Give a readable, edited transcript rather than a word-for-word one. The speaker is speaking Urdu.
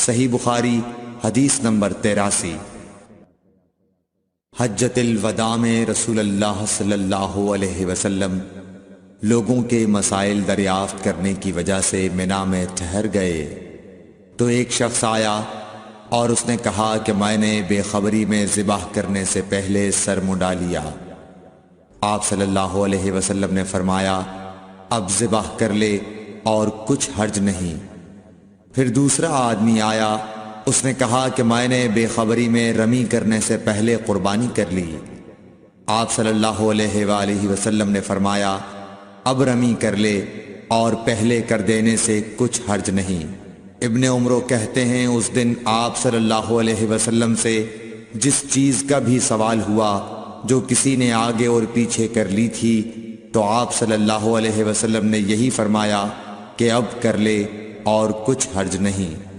صحیح بخاری حدیث نمبر 83۔ حجۃ الوداع میں رسول اللہ صلی اللہ علیہ وسلم لوگوں کے مسائل دریافت کرنے کی وجہ سے منا میں ٹھہر گئے تو ایک شخص آیا اور اس نے کہا کہ میں نے بے خبری میں ذبح کرنے سے پہلے سر منڈا لیا۔ آپ صلی اللہ علیہ وسلم نے فرمایا اب ذبح کر لے اور کچھ حرج نہیں۔ پھر دوسرا آدمی آیا، اس نے کہا کہ میں نے بے خبری میں رمی کرنے سے پہلے قربانی کر لی۔ آپ صلی اللہ علیہ وآلہ وسلم نے فرمایا اب رمی کر لے اور پہلے کر دینے سے کچھ حرج نہیں۔ ابن عمرو کہتے ہیں اس دن آپ صلی اللہ علیہ وسلم سے جس چیز کا بھی سوال ہوا جو کسی نے آگے اور پیچھے کر لی تھی تو آپ صلی اللہ علیہ وسلم نے یہی فرمایا کہ اب کر لے اور کچھ حرج نہیں۔